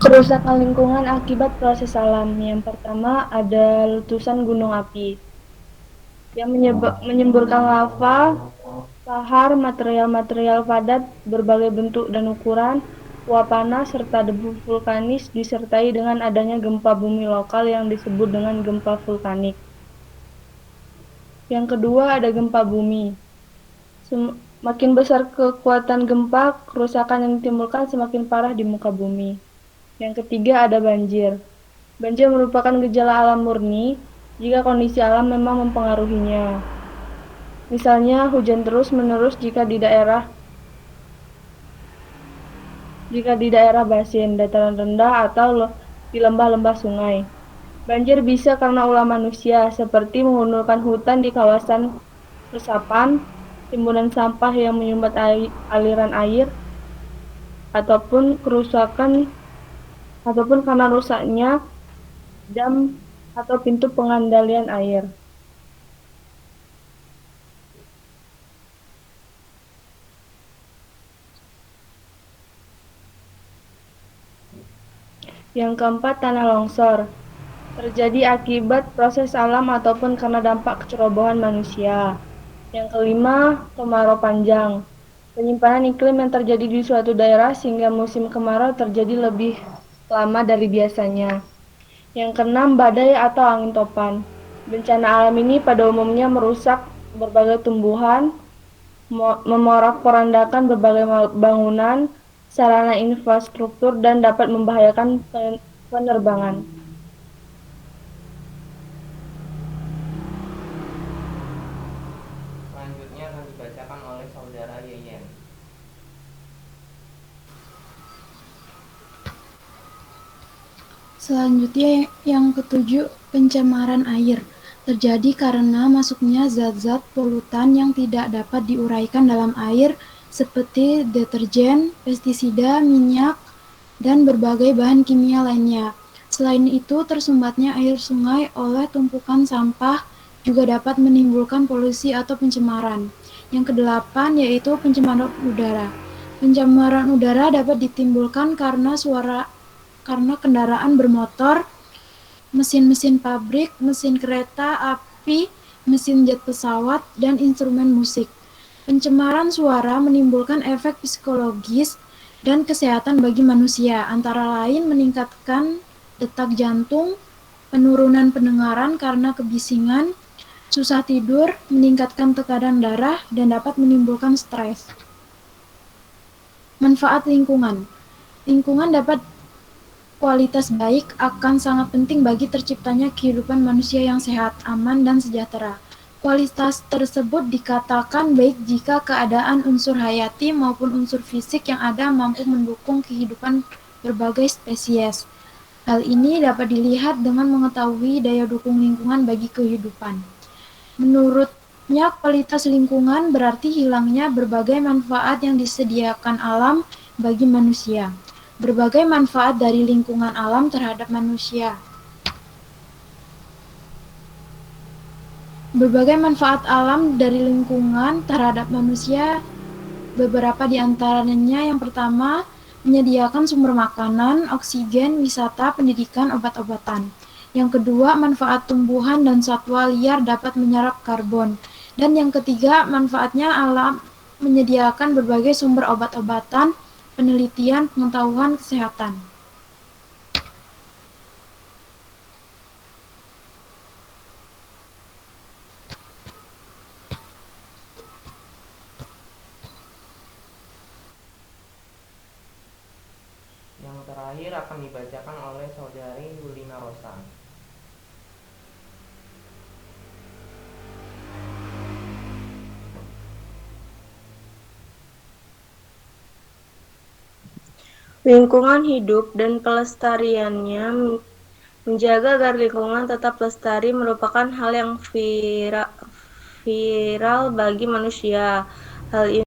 Kerusakan lingkungan akibat proses alam. Yang pertama ada letusan gunung api yang menyemburkan lava, lahar, material-material padat berbagai bentuk dan ukuran, uap panas, serta debu vulkanis disertai dengan adanya gempa bumi lokal yang disebut dengan gempa vulkanik. Yang kedua ada gempa bumi. Semakin besar kekuatan gempa, kerusakan yang ditimbulkan semakin parah di muka bumi. Yang ketiga ada banjir. Banjir merupakan gejala alam murni jika kondisi alam memang mempengaruhinya. Misalnya hujan terus-menerus jika di daerah basin, dataran rendah, atau di lembah-lembah sungai. Banjir bisa karena ulah manusia, seperti mengundurkan hutan di kawasan resapan, timbunan sampah yang menyumbat aliran air, ataupun karena rusaknya dam atau pintu pengendalian air. Yang keempat, tanah longsor. Terjadi akibat proses alam ataupun karena dampak kecerobohan manusia. Yang kelima, kemarau panjang. Penyimpanan iklim yang terjadi di suatu daerah sehingga musim kemarau terjadi lebih lama dari biasanya. Yang keenam, badai atau angin topan. Bencana alam ini pada umumnya merusak berbagai tumbuhan, memorak-porandakan berbagai bangunan, sarana infrastruktur, dan dapat membahayakan penerbangan. Selanjutnya akan dibacakan oleh saudara Yeyen. Selanjutnya yang ketujuh, pencemaran air. Terjadi karena masuknya zat-zat polutan yang tidak dapat diuraikan dalam air seperti deterjen, pestisida, minyak, dan berbagai bahan kimia lainnya. Selain itu, tersumbatnya air sungai oleh tumpukan sampah juga dapat menimbulkan polusi atau pencemaran. Yang kedelapan yaitu pencemaran udara. Pencemaran udara dapat ditimbulkan karena kendaraan bermotor, mesin-mesin pabrik, mesin kereta api, mesin jet pesawat, dan instrumen musik. Pencemaran suara menimbulkan efek psikologis dan kesehatan bagi manusia, antara lain meningkatkan detak jantung, penurunan pendengaran karena kebisingan, susah tidur, meningkatkan tekanan darah, dan dapat menimbulkan stres. Manfaat lingkungan. Lingkungan dapat kualitas baik akan sangat penting bagi terciptanya kehidupan manusia yang sehat, aman, dan sejahtera. Kualitas tersebut dikatakan baik jika keadaan unsur hayati maupun unsur fisik yang ada mampu mendukung kehidupan berbagai spesies. Hal ini dapat dilihat dengan mengetahui daya dukung lingkungan bagi kehidupan. Menurutnya, kualitas lingkungan berarti hilangnya berbagai manfaat yang disediakan alam bagi manusia. Berbagai manfaat dari lingkungan alam terhadap manusia. Berbagai manfaat alam dari lingkungan terhadap manusia, beberapa di antaranya yang pertama, menyediakan sumber makanan, oksigen, wisata, pendidikan, obat-obatan. Yang kedua, manfaat tumbuhan dan satwa liar dapat menyerap karbon. Dan yang ketiga, manfaatnya alam menyediakan berbagai sumber obat-obatan, penelitian, pengetahuan kesehatan. Yang terakhir akan dibacakan oleh saudari Yulina Rosa. Lingkungan hidup dan pelestariannya. Menjaga agar lingkungan tetap lestari merupakan hal yang viral bagi manusia. Hal ini